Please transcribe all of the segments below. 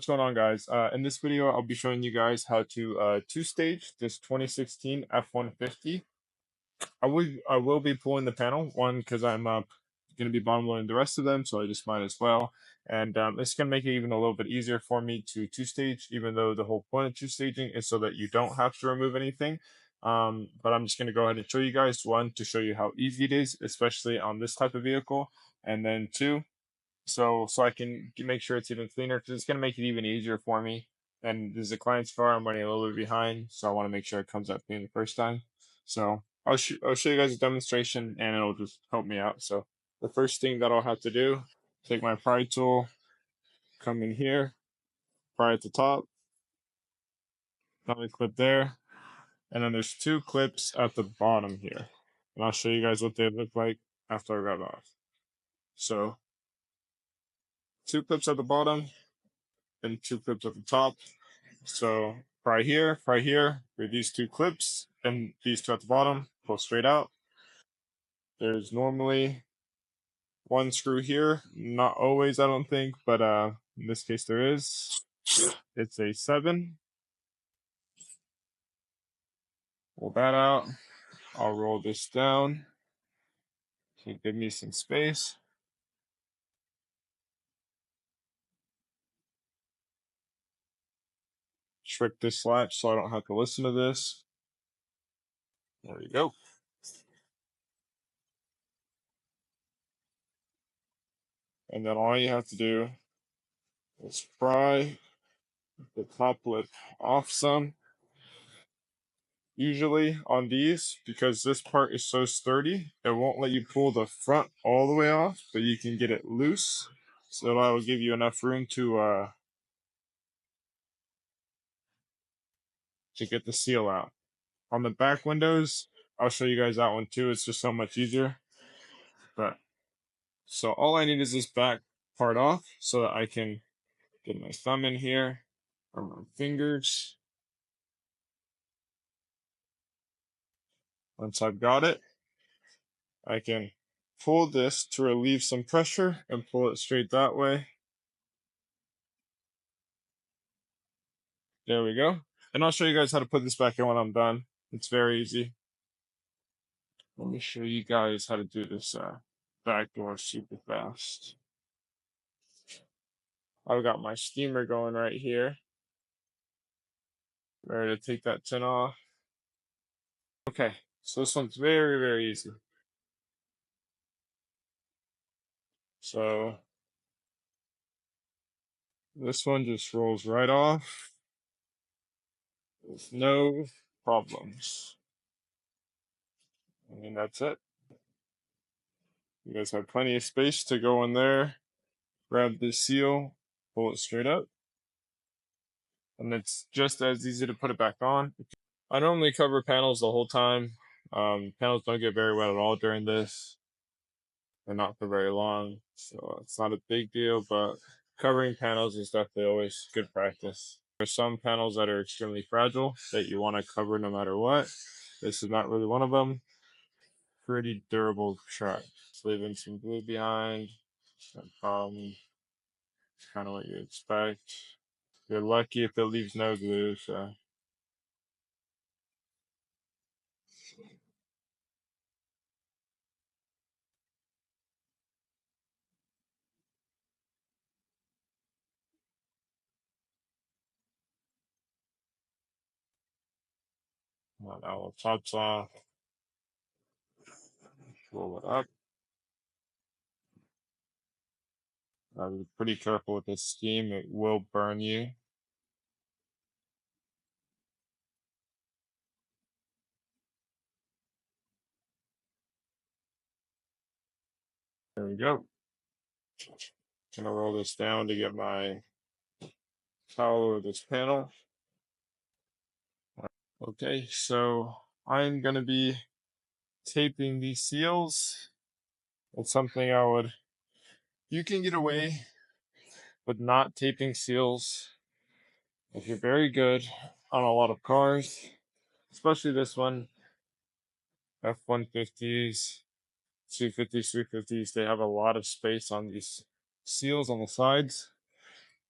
What's going on, guys? In this video, I'll be showing you guys how to two-stage this 2016 F-150. I will be pulling the panel, one, because I'm going to be bottom loading the rest of them, so I just might as well. And it's going to make it even a little bit easier for me to two-stage, even though the whole point of two-staging is so that you don't have to remove anything. But I'm just going to go ahead and show you guys, one, to show you how easy it is, especially on this type of vehicle, and then two, so I can make sure it's even cleaner, because it's going to make it even easier for me. And this is a client's car. I'm running a little bit behind, so I want to make sure it comes out clean the first time. So I'll show you guys a demonstration, and it'll just help me out. So the first thing that I'll have to do, take my pry tool, come in here, pry at the top, another clip there, and then there's two clips at the bottom here. And I'll show you guys what they look like after I got off. So two clips at the bottom and two clips at the top. So pry here with these two clips, and these two at the bottom pull straight out. There's normally one screw here, not always, I don't think, but in this case there is. It's a 7. Pull that out. I'll roll this down to give me some space. Trick this latch so I don't have to listen to this. There we go. And then all you have to do is pry the top lip off some. Usually on these, because this part is so sturdy, it won't let you pull the front all the way off, but you can get it loose. So that will give you enough room to get the seal out. On the back windows, I'll show you guys that one too. It's just so much easier. But so all I need is this back part off so that I can get my thumb in here, or my fingers. Once I've got it, I can pull this to relieve some pressure and pull it straight that way. There we go. And I'll show you guys how to put this back in when I'm done. It's very easy. Let me show you guys how to do this back door super fast. I've got my steamer going right here. Ready to take that tin off. Okay, so this one's very, very easy. So this one just rolls right off with no problems. I mean, that's it. You guys have plenty of space to go in there, grab the seal, pull it straight up, and it's just as easy to put it back on. I normally cover panels the whole time. Panels don't get very wet at all during this. They're not for very long, so it's not a big deal, but covering panels is definitely always good practice. There's some panels that are extremely fragile that you want to cover no matter what. This is not really one of them. Pretty durable track. It's leaving some glue behind. It's kind of what you expect. You're lucky if it leaves no glue, so. Now the top's off. Roll it up. Be pretty careful with this steam, it will burn you. There we go. Gonna roll this down to get my towel over this panel. Okay, so I'm gonna be taping these seals. It's something you can get away with not taping seals if you're very good on a lot of cars, especially this one, F-150s, 250s, 350s. They have a lot of space on these seals on the sides.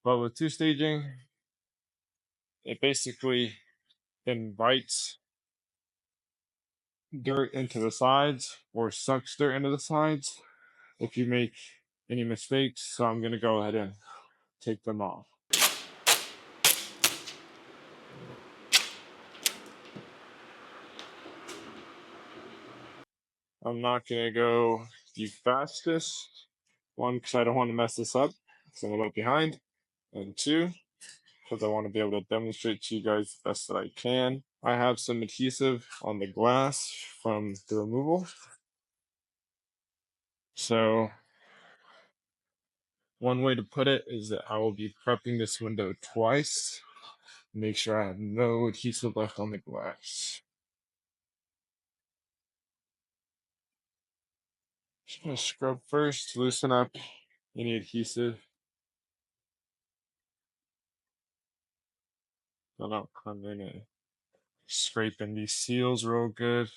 But with two staging, it basically invites dirt into the sides or sucks dirt into the sides if you make any mistakes. So I'm going to go ahead and take them off. I'm not going to go the fastest. One, because I don't want to mess this up, because I'm a little behind. And two, because I want to be able to demonstrate to you guys the best that I can. I have some adhesive on the glass from the removal. So one way to put it is that I will be prepping this window twice. Make sure I have no adhesive left on the glass. Just gonna scrub first to loosen up any adhesive. Then I'll come in and scraping these seals real good.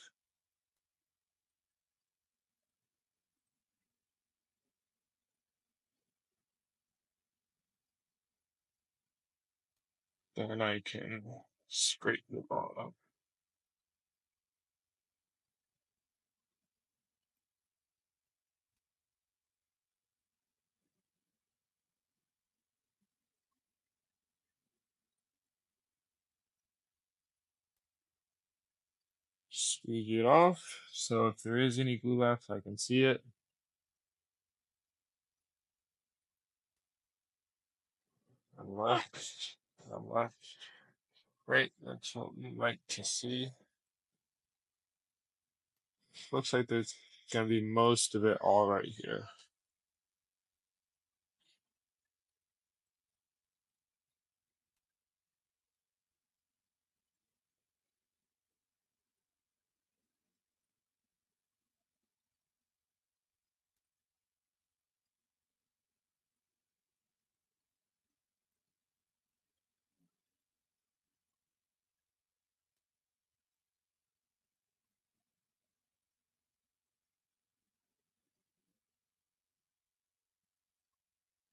Then I can scrape the bottom. Squeegee it off. So if there is any glue left, I can see it. And left. And left. Great. That's what we like to see. Looks like there's gonna be most of it all right here.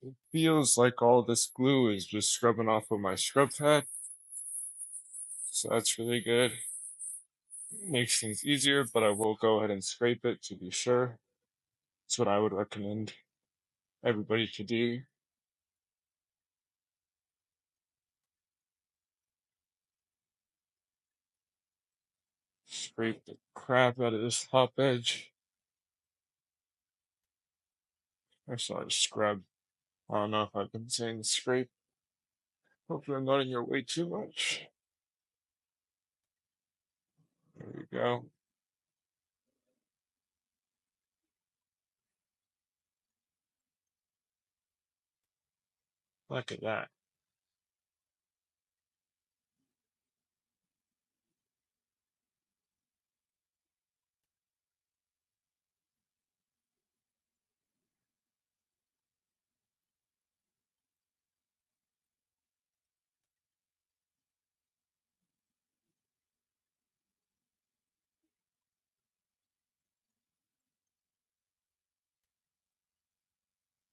It feels like all this glue is just scrubbing off with my scrub pad. So that's really good. Makes things easier, but I will go ahead and scrape it to be sure. That's what I would recommend everybody to do. Scrape the crap out of this top edge. I saw a scrub. I don't know if I've been saying scrape. Hopefully I'm not in your way too much. There we go. Look at that.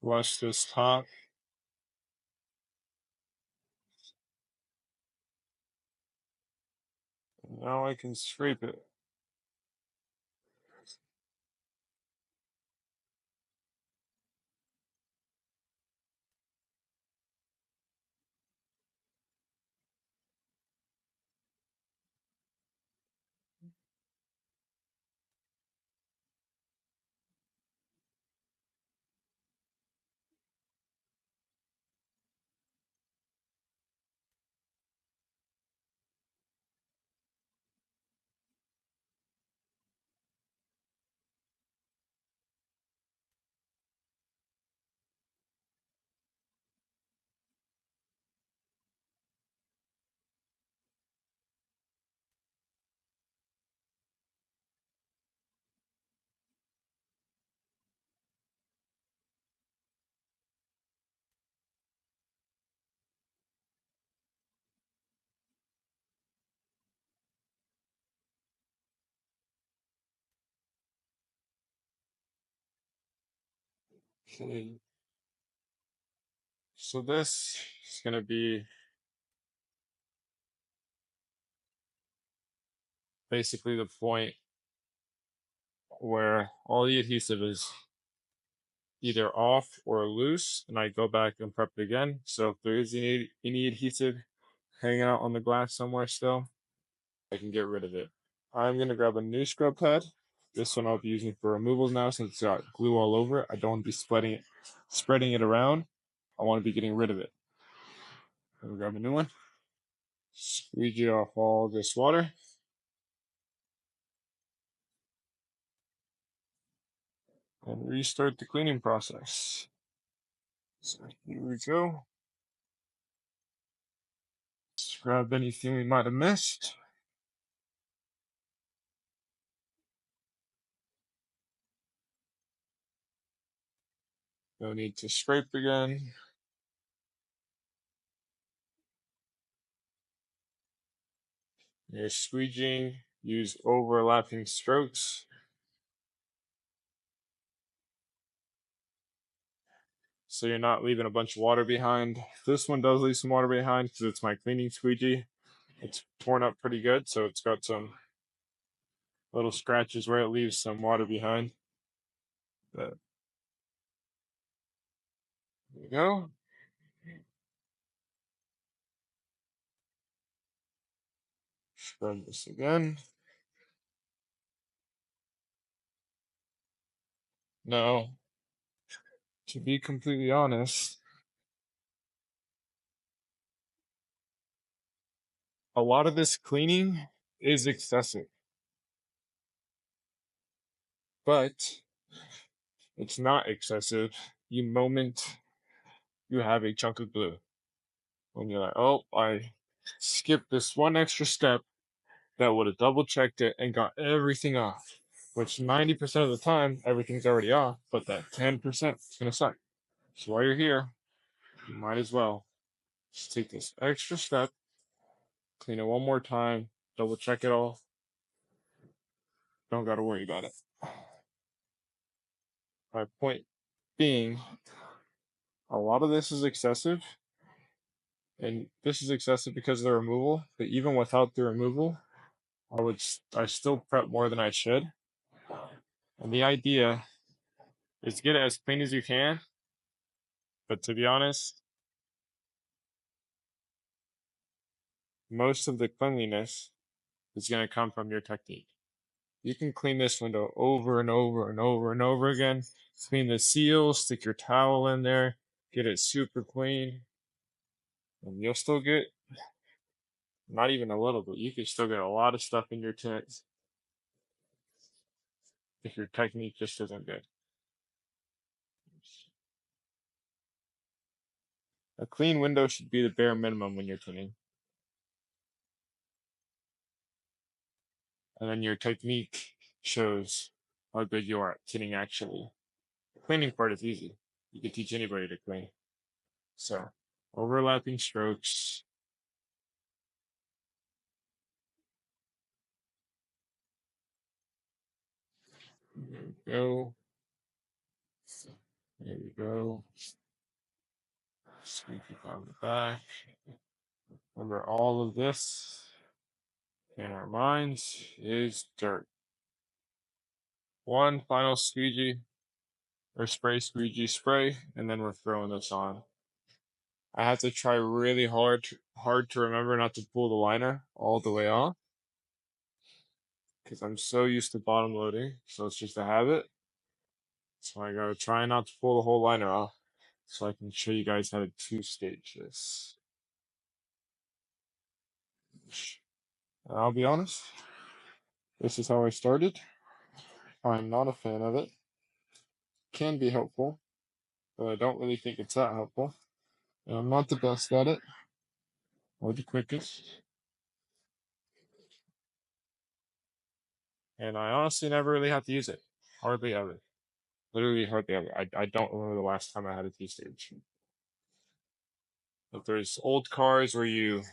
Flush this top. And now I can scrape it. Okay. So this is going to be basically the point where all the adhesive is either off or loose, and I go back and prep it again. So if there is any adhesive hanging out on the glass somewhere still, I can get rid of it. I'm going to grab a new scrub pad. This one I'll be using for removals now since it's got glue all over it. I don't want to be spreading it around. I want to be getting rid of it. I'm going to grab a new one. Squeegee off all this water. And restart the cleaning process. So here we go. Let's grab anything we might have missed. No need to scrape again. You're squeegeeing. Use overlapping strokes. So you're not leaving a bunch of water behind. This one does leave some water behind because it's my cleaning squeegee. It's torn up pretty good, so it's got some little scratches where it leaves some water behind. But there we go. Spread this again. Now, to be completely honest, a lot of this cleaning is excessive, but it's not excessive. The moment you have a chunk of glue, when you're like, oh, I skipped this one extra step that would have double checked it and got everything off, which 90% of the time, everything's already off, but that 10% is going to suck. So while you're here, you might as well just take this extra step, clean it one more time, double check it all. Don't got to worry about it. My point being, a lot of this is excessive, and this is excessive because of the removal, but even without the removal, I still prep more than I should. And the idea is to get it as clean as you can, but to be honest, most of the cleanliness is going to come from your technique. You can clean this window over and over and over and over again. Clean the seal, stick your towel in there, get it super clean, and you'll still get, not even a little, but you can still get a lot of stuff in your tints if your technique just isn't good. A clean window should be the bare minimum when you're tinting. And then your technique shows how good you are at tinting actually. The cleaning part is easy. You can teach anybody to clean. So, overlapping strokes. There we go. There we go. Squeak it on the back. Remember, all of this in our minds is dirt. One final squeegee or squeegee spray, and then we're throwing this on. I have to try really hard to remember not to pull the liner all the way off because I'm so used to bottom loading, so it's just a habit. So I gotta try not to pull the whole liner off so I can show you guys how to two-stage this. And I'll be honest, this is how I started. I'm not a fan of it. Can be helpful, but I don't really think it's that helpful. And I'm not the best at it or the quickest. And I honestly never really have to use it. Hardly ever. Literally hardly ever. I don't remember the last time I had a two-stage. If there's old cars where you're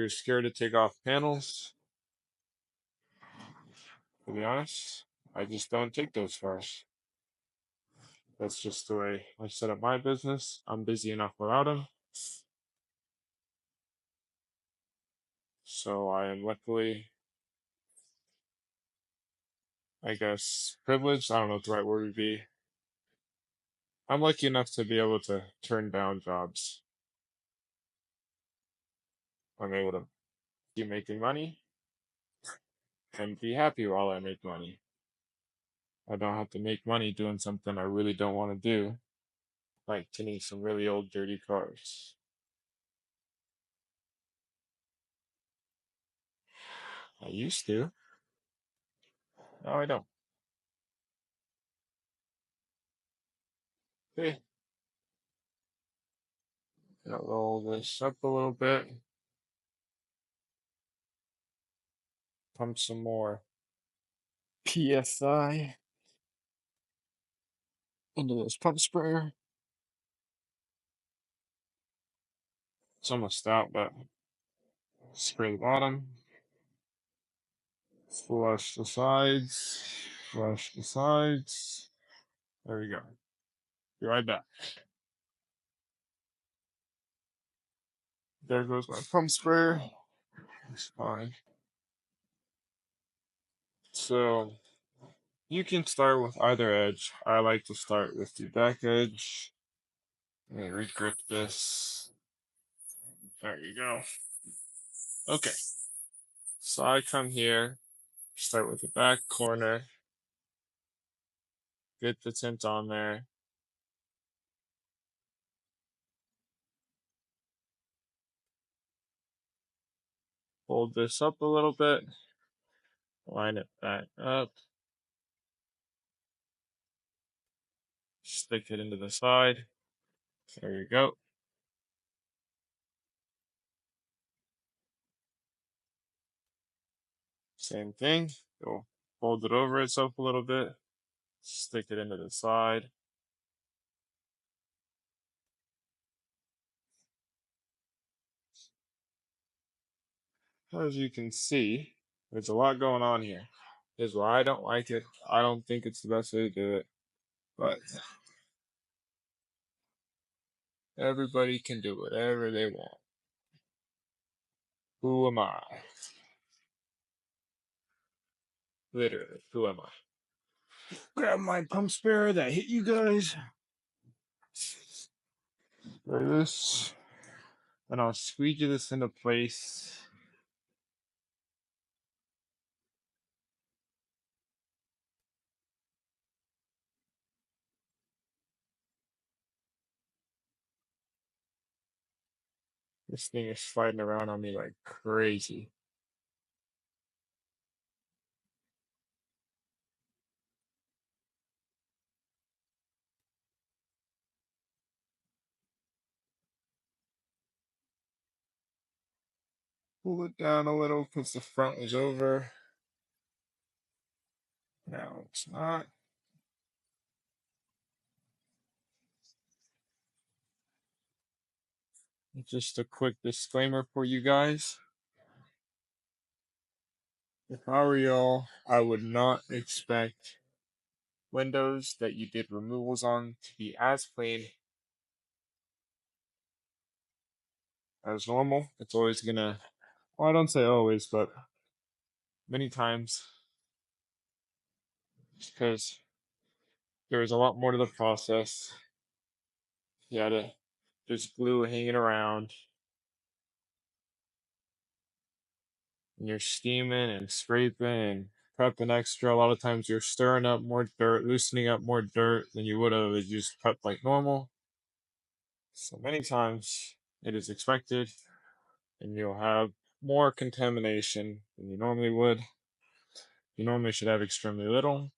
scared to take off panels, to be honest, I just don't take those cars. That's just the way I set up my business. I'm busy enough without them. So I am luckily, I guess, privileged. I don't know what the right word would be. I'm lucky enough to be able to turn down jobs. I'm able to keep making money and be happy while I make money. I don't have to make money doing something I really don't want to do, like tinting some really old dirty cars. I used to. Now I don't. Okay, gonna roll this up a little bit. Pump some more PSI into this pump sprayer. It's almost out, but spray the bottom. Flush the sides. Flush the sides. There we go. Be right back. There goes my pump sprayer. It's fine. So you can start with either edge. I like to start with the back edge. Let me regrip this. There you go. Okay. So I come here, start with the back corner, get the tint on there. Hold this up a little bit. Line it back up. Stick it into the side. There you go. Same thing. Go fold it over itself a little bit. Stick it into the side. As you can see, there's a lot going on here. Here's why I don't like it. I don't think it's the best way to do it. But everybody can do whatever they want. Who am I? Literally, who am I? Grab my pump sprayer that hit you guys. Like this. And I'll squeegee this into place. This thing is sliding around on me like crazy. Pull it down a little because the front was over. Now it's not. Just a quick disclaimer for you guys. If I were y'all, I would not expect windows that you did removals on to be as clean as normal. It's always gonna, well, I don't say always, but many times, because there is a lot more to the process. You gotta, there's glue hanging around, and you're steaming and scraping and prepping extra. A lot of times you're stirring up more dirt, loosening up more dirt than you would have if you just prepped like normal. So many times it is expected, and you'll have more contamination than you normally would. You normally should have extremely little.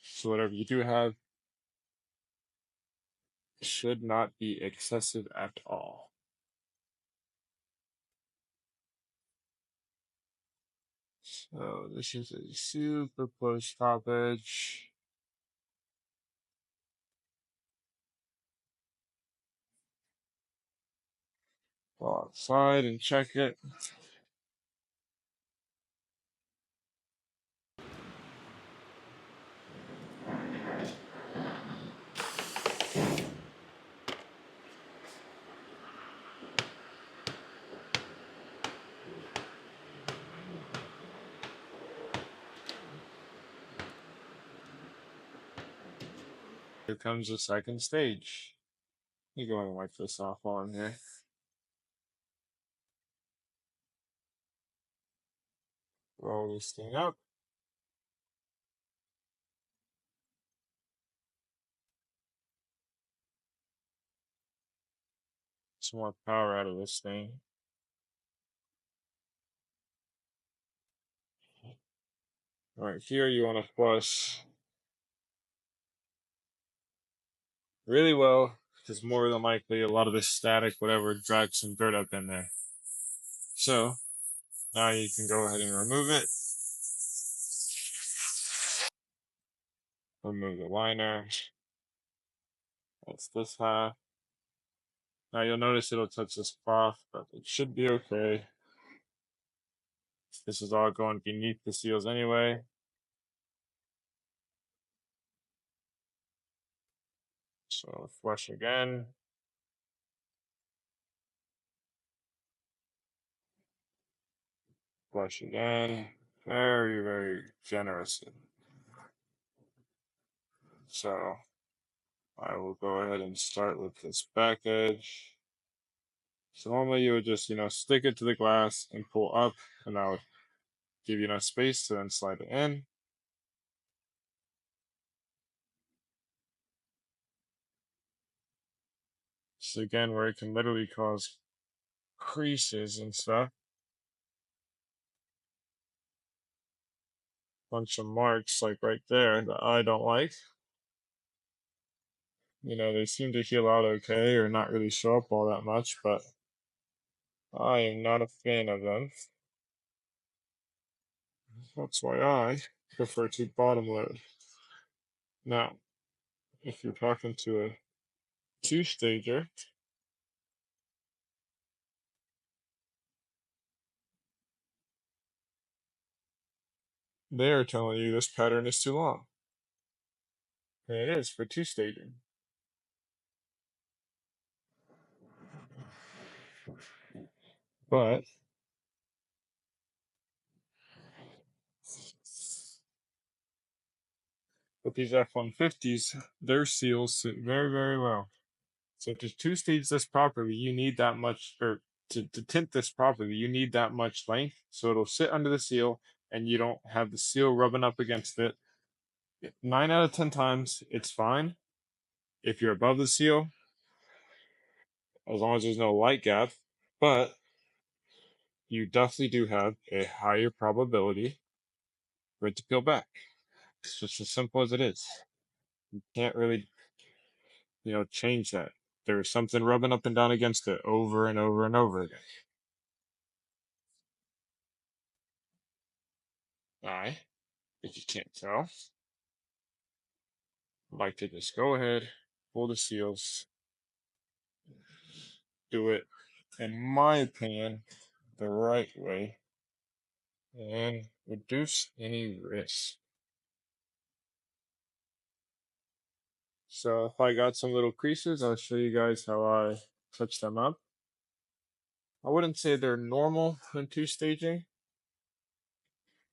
So whatever you do have should not be excessive at all. So this is a super close top edge. Go outside and check it. Here comes the second stage. Let me go ahead and wipe this off while I'm here. Roll this thing up. Some more power out of this thing. Alright, here you want to flush really well, because more than likely a lot of this static, whatever, drags some dirt up in there. So, now you can go ahead and remove it. Remove the liner. That's this half. Now you'll notice it'll touch this cloth, but it should be okay. This is all going beneath the seals anyway. So flush again. Flush again. Very, very generous. So I will go ahead and start with this back edge. So normally you would just, stick it to the glass and pull up, and that would give you enough space to then slide it in. So again, where it can literally cause creases and stuff. Bunch of marks like right there that I don't like. They seem to heal out okay or not really show up all that much, but I am not a fan of them. That's why I prefer to bottom load. Now, if you're talking to a two-stager, they are telling you this pattern is too long. And it is for two-staging. But with these F-150s, their seals sit very, very well. So to two-stage this properly, you need that much, or to tint this properly, you need that much length, so it'll sit under the seal, and you don't have the seal rubbing up against it. 9 out of 10 times, it's fine. If you're above the seal, as long as there's no light gap, but you definitely do have a higher probability for it to peel back. It's just as simple as it is. You can't really, change that. There's something rubbing up and down against it over and over and over again. I, if you can't tell, like to just go ahead, pull the seals, do it, in my opinion, the right way, and reduce any risk. So if I got some little creases, I'll show you guys how I touch them up. I wouldn't say they're normal in two staging.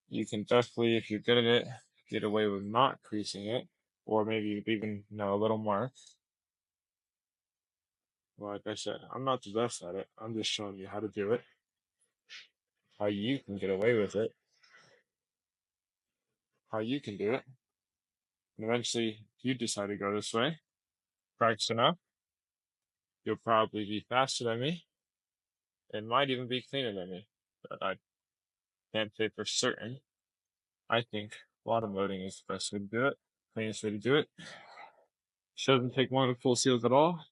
You can definitely, if you're good at it, get away with not creasing it, or maybe even, a little mark. Like I said, I'm not the best at it. I'm just showing you how to do it, how you can get away with it, how you can do it. And eventually, if you decide to go this way, practice enough, you'll probably be faster than me. It might even be cleaner than me, but I can't say for certain. I think bottom loading is the best way to do it, cleanest way to do it. Shouldn't take long to pull seals at all.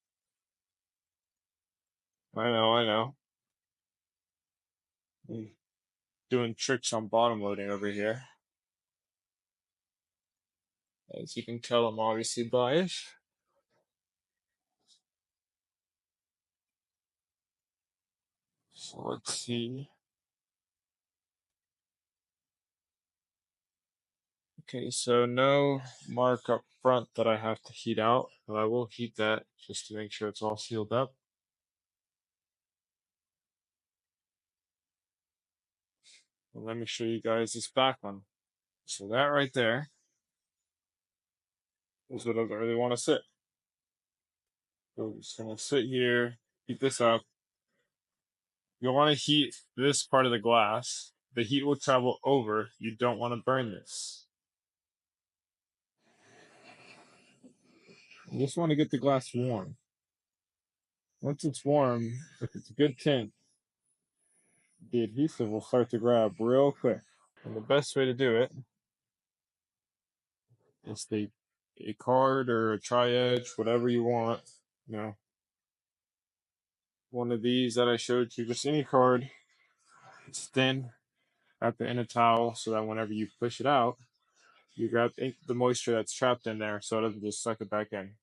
I know. Doing tricks on bottom loading over here. As you can tell, I'm obviously biased. So let's see. Okay, so no mark up front that I have to heat out, but I will heat that just to make sure it's all sealed up. Well, let me show you guys this back one. So that right there This one doesn't really want to sit. So we're just gonna sit here, heat this up. You'll want to heat this part of the glass. The heat will travel over. You don't want to burn this. You just want to get the glass warm. Once it's warm, if it's a good tint, the adhesive will start to grab real quick. And the best way to do it is a card or a tri-edge, whatever you want. You know, one of these that I showed you, just any card. It's thin. Wrap it in a towel so that whenever you push it out, you grab the moisture that's trapped in there so it doesn't just suck it back in.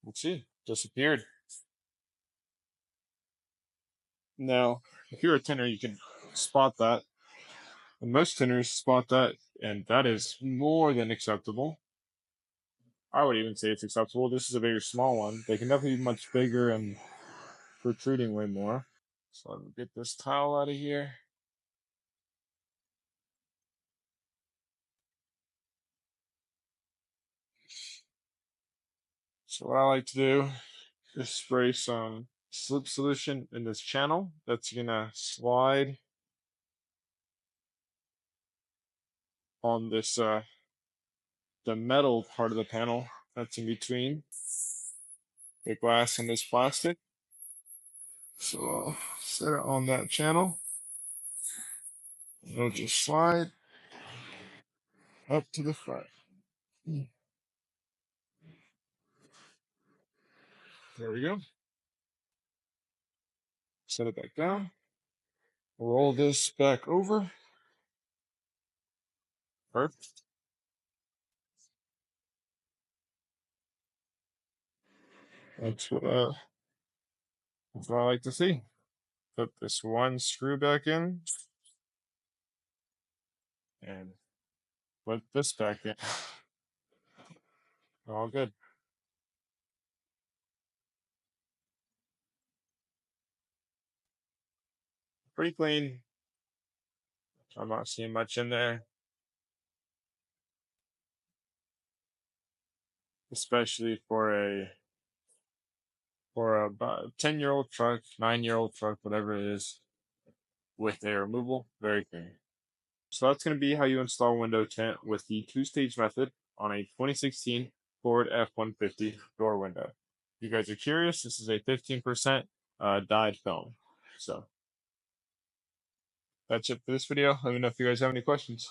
Let's see, disappeared. Now, if you're a tinner, you can spot that. And most tinners spot that, and that is more than acceptable. I would even say it's acceptable. This is a very small one. They can definitely be much bigger and protruding way more. So let me get this towel out of here. So what I like to do is spray some slip solution in this channel. That's gonna slide on this the metal part of the panel that's in between the glass and this plastic. So I'll set it on that channel. It'll just slide up to the front. There we go. Set it back down. Roll this back over. Perfect. That's that's what I like to see. Put this one screw back in and put this back in. All good. Pretty clean. I'm not seeing much in there, especially for a 10-year-old truck, 9-year-old truck, whatever it is, with air removal. Very clean. So that's going to be how you install window tint with the two-stage method on a 2016 Ford F-150 door window. If you guys are curious, this is a 15% dyed film. So that's it for this video. Let me know if you guys have any questions.